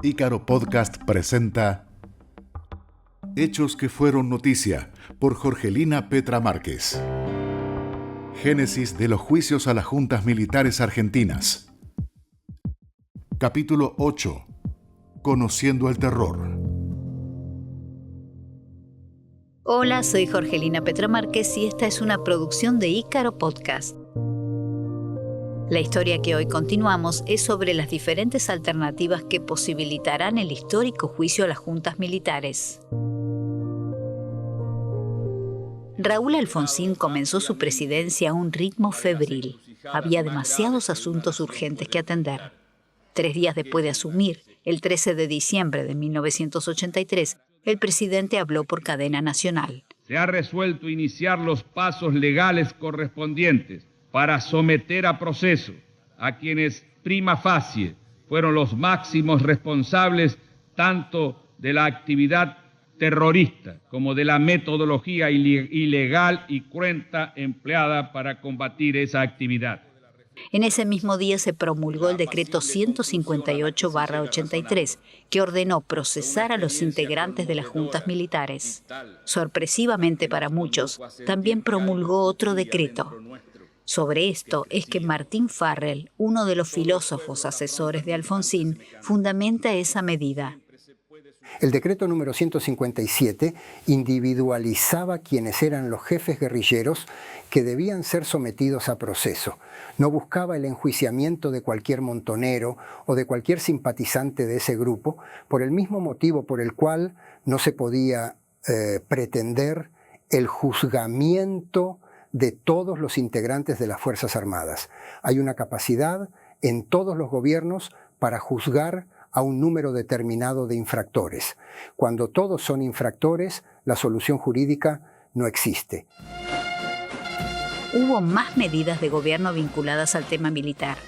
Ícaro Podcast presenta Hechos que fueron noticia por Jorgelina Petra Márquez. Génesis de los juicios a las juntas militares argentinas. Capítulo 8. Conociendo el terror. Hola, soy Jorgelina Petra Márquez y esta es una producción de Ícaro Podcast. La historia que hoy continuamos es sobre las diferentes alternativas que posibilitarán el histórico juicio a las juntas militares. Raúl Alfonsín comenzó su presidencia a un ritmo febril. Había demasiados asuntos urgentes que atender. 3 días después de asumir, el 13 de diciembre de 1983, el presidente habló por cadena nacional. Se ha resuelto iniciar los pasos legales correspondientes para someter a proceso a quienes prima facie fueron los máximos responsables tanto de la actividad terrorista como de la metodología ilegal y cruenta empleada para combatir esa actividad. En ese mismo día se promulgó el decreto 158/83, que ordenó procesar a los integrantes de las juntas militares. Sorpresivamente para muchos, también promulgó otro decreto. Sobre esto es que Martín Farrell, uno de los filósofos asesores de Alfonsín, fundamenta esa medida. El decreto número 157 individualizaba quiénes eran los jefes guerrilleros que debían ser sometidos a proceso. No buscaba el enjuiciamiento de cualquier montonero o de cualquier simpatizante de ese grupo, por el mismo motivo por el cual no se podía pretender el juzgamiento de todos los integrantes de las Fuerzas Armadas. Hay una capacidad en todos los gobiernos para juzgar a un número determinado de infractores. Cuando todos son infractores, la solución jurídica no existe. Hubo más medidas de gobierno vinculadas al tema militar.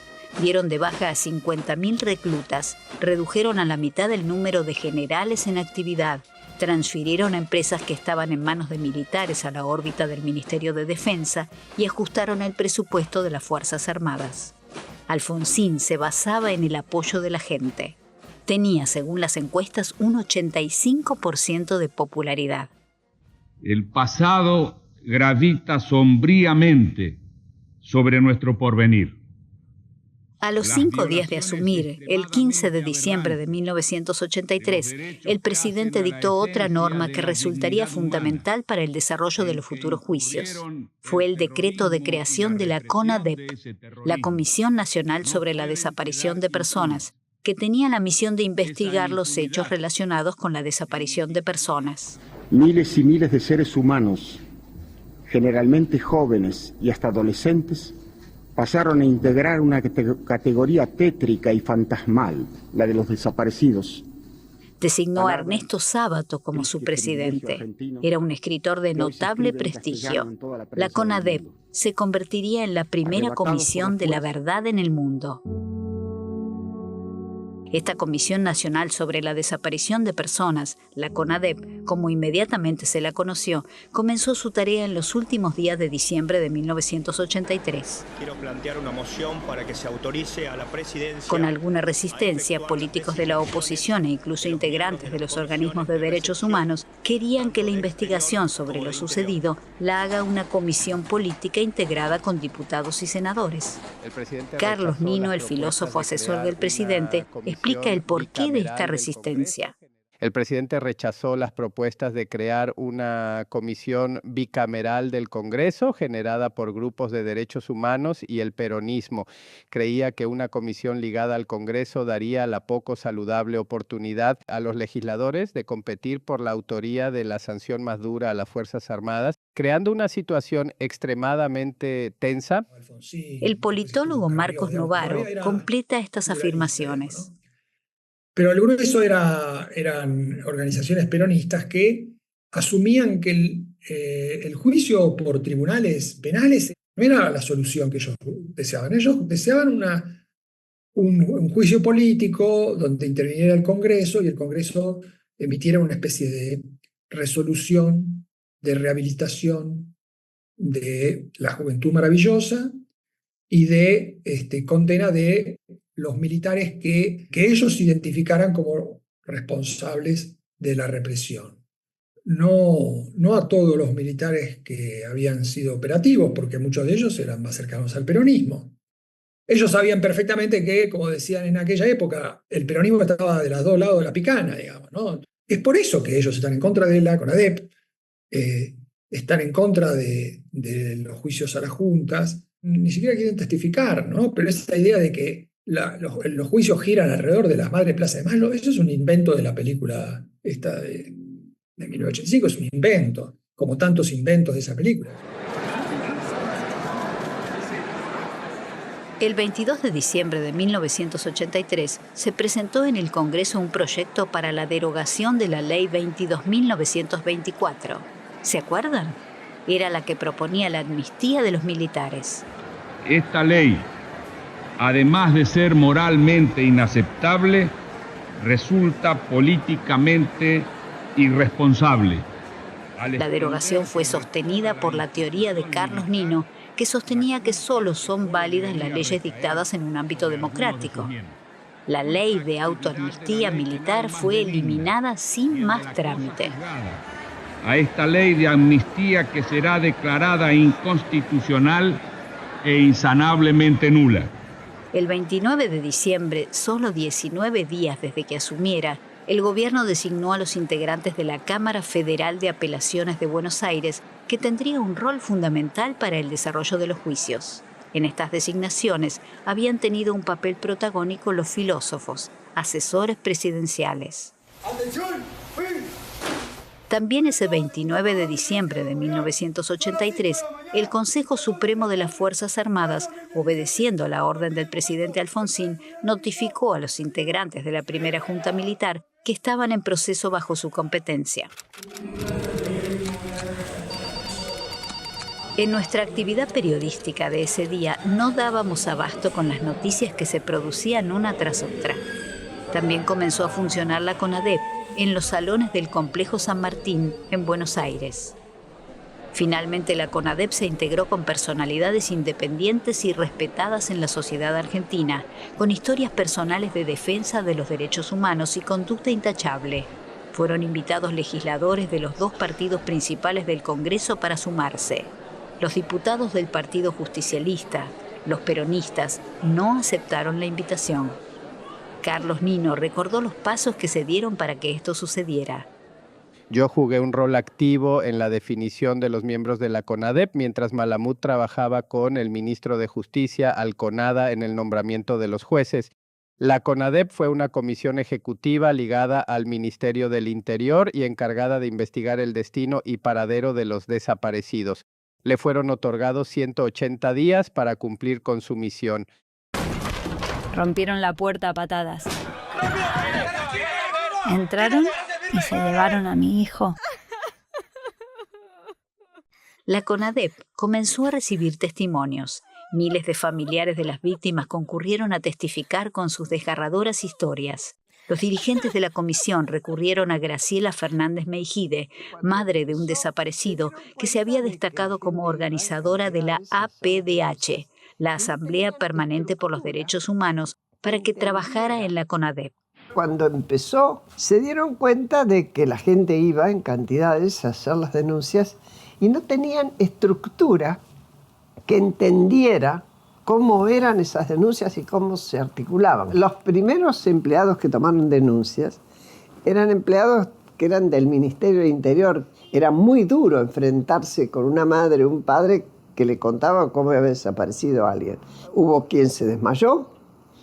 Dieron de baja a 50.000 reclutas, redujeron a la mitad el número de generales en actividad, transfirieron a empresas que estaban en manos de militares a la órbita del Ministerio de Defensa y ajustaron el presupuesto de las Fuerzas Armadas. Alfonsín se basaba en el apoyo de la gente. Tenía, según las encuestas, un 85% de popularidad. El pasado gravita sombríamente sobre nuestro porvenir. A los 5 días de asumir, el 15 de diciembre de 1983, el presidente dictó otra norma que resultaría fundamental para el desarrollo de los futuros juicios. Fue el decreto de creación de la CONADEP, la Comisión Nacional sobre la Desaparición de Personas, que tenía la misión de investigar los hechos relacionados con la desaparición de personas. Miles y miles de seres humanos, generalmente jóvenes y hasta adolescentes, pasaron a integrar una categoría tétrica y fantasmal, la de los desaparecidos. Designó a Ernesto Sábato como su presidente. Era un escritor de notable prestigio. La CONADEP se convertiría en la primera comisión de la verdad en el mundo. Esta Comisión Nacional sobre la Desaparición de Personas, la CONADEP, como inmediatamente se la conoció, comenzó su tarea en los últimos días de diciembre de 1983. Quiero plantear una moción para que se autorice a la presidencia. Con alguna resistencia, políticos de la oposición e incluso integrantes de los organismos de derechos humanos querían que la investigación sobre lo sucedido la haga una comisión política integrada con diputados y senadores. Carlos Nino, el filósofo asesor del presidente, explica el porqué de esta resistencia. El presidente rechazó las propuestas de crear una comisión bicameral del Congreso generada por grupos de derechos humanos y el peronismo. Creía que una comisión ligada al Congreso daría la poco saludable oportunidad a los legisladores de competir por la autoría de la sanción más dura a las Fuerzas Armadas, creando una situación extremadamente tensa. El politólogo Marcos Novaro completa estas afirmaciones. Pero el grueso eran organizaciones peronistas que asumían que el juicio por tribunales penales no era la solución que ellos deseaban. Ellos deseaban un juicio político donde interviniera el Congreso y el Congreso emitiera una especie de resolución de rehabilitación de la juventud maravillosa y de condena de los militares que ellos identificaran como responsables de la represión. No a todos los militares que habían sido operativos, porque muchos de ellos eran más cercanos al peronismo. Ellos sabían perfectamente que, como decían en aquella época, el peronismo estaba de los dos lados de la picana, digamos, ¿no? Es por eso que ellos están en contra de la CONADEP, están en contra de los juicios a las juntas, ni siquiera quieren testificar, ¿no? Pero esa idea de que los juicios giran alrededor de las Madres Plaza de Mayo, eso es un invento de la película esta de 1985, es un invento, como tantos inventos de esa película. El 22 de diciembre de 1983 se presentó en el Congreso un proyecto para la derogación de la Ley 22.924. ¿Se acuerdan? Era la que proponía la amnistía de los militares. Esta ley, además de ser moralmente inaceptable, resulta políticamente irresponsable. La derogación fue sostenida por la teoría de Carlos Nino, que sostenía que solo son válidas las leyes dictadas en un ámbito democrático. La ley de autoamnistía militar fue eliminada sin más trámite. A esta ley de amnistía que será declarada inconstitucional e insanablemente nula. El 29 de diciembre, solo 19 días desde que asumiera, el gobierno designó a los integrantes de la Cámara Federal de Apelaciones de Buenos Aires, que tendría un rol fundamental para el desarrollo de los juicios. En estas designaciones habían tenido un papel protagónico los filósofos, asesores presidenciales. ¡Atención! También ese 29 de diciembre de 1983, el Consejo Supremo de las Fuerzas Armadas, obedeciendo a la orden del presidente Alfonsín, notificó a los integrantes de la primera Junta Militar que estaban en proceso bajo su competencia. En nuestra actividad periodística de ese día no dábamos abasto con las noticias que se producían una tras otra. También comenzó a funcionar la CONADEP en los salones del Complejo San Martín en Buenos Aires. Finalmente la CONADEP se integró con personalidades independientes y respetadas en la sociedad argentina, con historias personales de defensa de los derechos humanos y conducta intachable. Fueron invitados legisladores de los dos partidos principales del Congreso para sumarse. Los diputados del Partido Justicialista, los peronistas, no aceptaron la invitación. Carlos Nino recordó los pasos que se dieron para que esto sucediera. Yo jugué un rol activo en la definición de los miembros de la CONADEP, mientras Malamud trabajaba con el ministro de Justicia, Alconada, en el nombramiento de los jueces. La CONADEP fue una comisión ejecutiva ligada al Ministerio del Interior y encargada de investigar el destino y paradero de los desaparecidos. Le fueron otorgados 180 días para cumplir con su misión. Rompieron la puerta a patadas. Entraron y se llevaron a mi hijo. La CONADEP comenzó a recibir testimonios. Miles de familiares de las víctimas concurrieron a testificar con sus desgarradoras historias. Los dirigentes de la comisión recurrieron a Graciela Fernández Meijide, madre de un desaparecido que se había destacado como organizadora de la APDH, la Asamblea Permanente por los Derechos Humanos, para que trabajara en la CONADEP. Cuando empezó, se dieron cuenta de que la gente iba en cantidades a hacer las denuncias y no tenían estructura que entendiera cómo eran esas denuncias y cómo se articulaban. Los primeros empleados que tomaron denuncias eran empleados que eran del Ministerio del Interior. Era muy duro enfrentarse con una madre o un padre que le contaban cómo había desaparecido a alguien. Hubo quien se desmayó,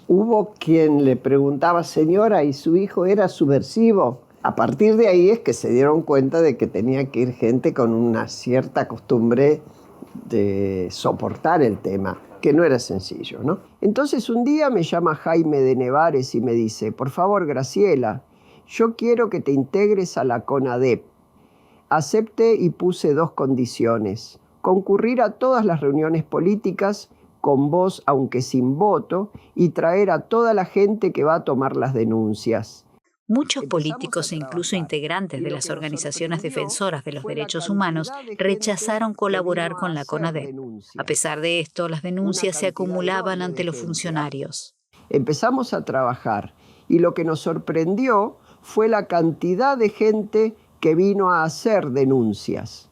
hubo quien le preguntaba, señora, ¿y su hijo era subversivo? A partir de ahí es que se dieron cuenta de que tenía que ir gente con una cierta costumbre de soportar el tema, que no era sencillo, ¿no? Entonces un día me llama Jaime de Nevares y me dice, por favor, Graciela, yo quiero que te integres a la CONADEP. Acepté y puse 2 condiciones. Concurrir a todas las reuniones políticas con voz, aunque sin voto, y traer a toda la gente que va a tomar las denuncias. Muchos políticos e incluso integrantes de las organizaciones defensoras de los derechos humanos rechazaron colaborar con la CONADEP. A pesar de esto, las denuncias se acumulaban ante los funcionarios. Empezamos a trabajar y lo que nos sorprendió fue la cantidad de gente que vino a hacer denuncias.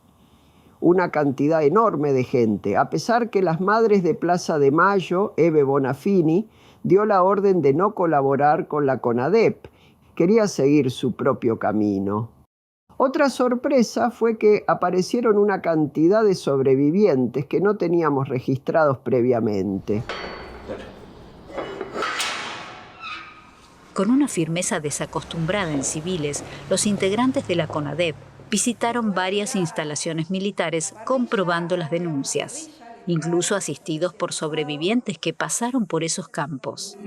Una cantidad enorme de gente, a pesar que las madres de Plaza de Mayo, Eve Bonafini, dio la orden de no colaborar con la CONADEP. Quería seguir su propio camino. Otra sorpresa fue que aparecieron una cantidad de sobrevivientes que no teníamos registrados previamente. Con una firmeza desacostumbrada en civiles, los integrantes de la CONADEP visitaron varias instalaciones militares comprobando las denuncias, incluso asistidos por sobrevivientes que pasaron por esos campos.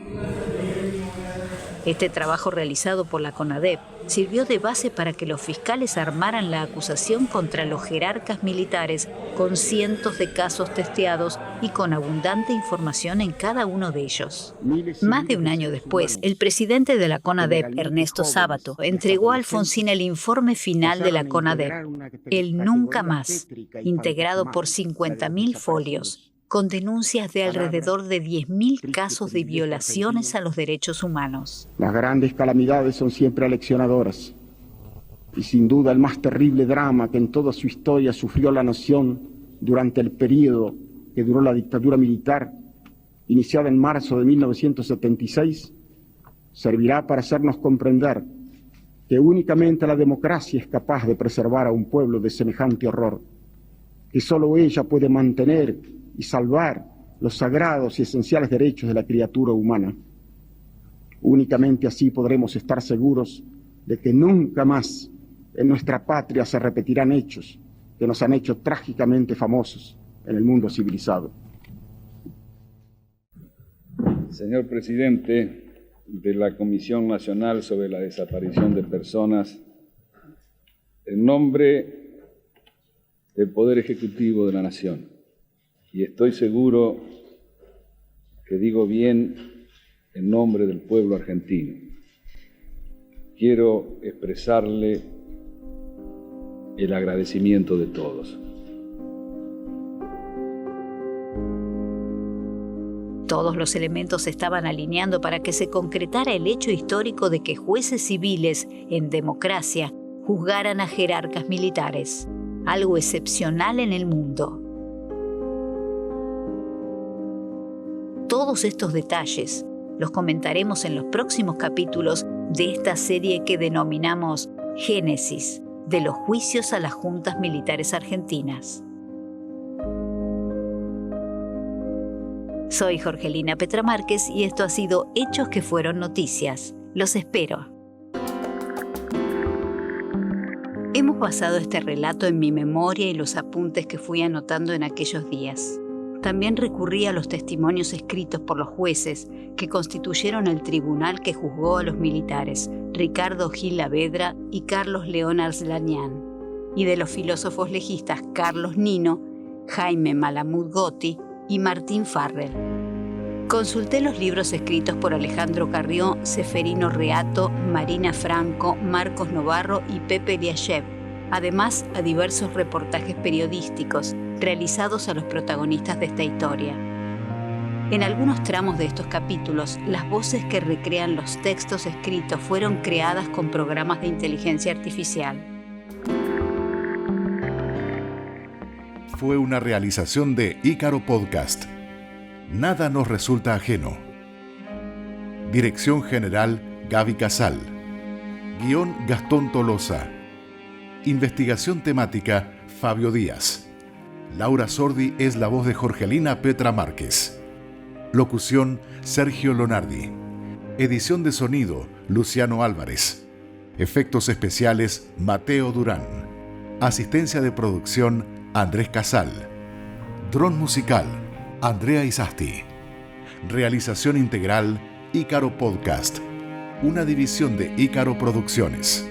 Este trabajo realizado por la CONADEP sirvió de base para que los fiscales armaran la acusación contra los jerarcas militares con cientos de casos testeados y con abundante información en cada uno de ellos. Más de un año después, el presidente de la CONADEP, Ernesto Sábato, entregó a Alfonsín el informe final de la CONADEP, el Nunca Más, integrado por 50.000 folios, con denuncias de alrededor de 10.000 casos de violaciones a los derechos humanos. Las grandes calamidades son siempre aleccionadoras, y sin duda el más terrible drama que en toda su historia sufrió la nación durante el periodo que duró la dictadura militar, iniciada en marzo de 1976, servirá para hacernos comprender que únicamente la democracia es capaz de preservar a un pueblo de semejante horror, que solo ella puede mantener y salvar los sagrados y esenciales derechos de la criatura humana. Únicamente así podremos estar seguros de que nunca más en nuestra patria se repetirán hechos que nos han hecho trágicamente famosos en el mundo civilizado. Señor presidente de la Comisión Nacional sobre la Desaparición de Personas, en nombre del Poder Ejecutivo de la Nación, y estoy seguro que digo bien en nombre del pueblo argentino, quiero expresarle el agradecimiento de todos. Todos los elementos se estaban alineando para que se concretara el hecho histórico de que jueces civiles, en democracia, juzgaran a jerarcas militares, algo excepcional en el mundo. Todos estos detalles los comentaremos en los próximos capítulos de esta serie que denominamos Génesis, de los juicios a las juntas militares argentinas. Soy Jorgelina Petra Márquez y esto ha sido Hechos que fueron noticias. Los espero. Hemos basado este relato en mi memoria y los apuntes que fui anotando en aquellos días. También recurrí a los testimonios escritos por los jueces que constituyeron el tribunal que juzgó a los militares, Ricardo Gil Lavedra y Carlos León Arslanian, y de los filósofos legistas Carlos Nino, Jaime Malamud Gotti y Martín Farrell. Consulté los libros escritos por Alejandro Carrió, Seferino Reato, Marina Franco, Marcos Novarro y Pepe Liachev, además a diversos reportajes periodísticos realizados a los protagonistas de esta historia. En algunos tramos de estos capítulos, las voces que recrean los textos escritos fueron creadas con programas de inteligencia artificial. Fue una realización de Ícaro Podcast. Nada nos resulta ajeno. Dirección General Gaby Casal. Guión Gastón Tolosa. Investigación temática Fabio Díaz. Laura Sordi es la voz de Jorgelina Petra Márquez. Locución Sergio Lonardi. Edición de sonido Luciano Álvarez. Efectos especiales Mateo Durán. Asistencia de producción Andrés Casal. Dron musical Andrea Isasti. Realización integral Ícaro Podcast, una división de Ícaro Producciones.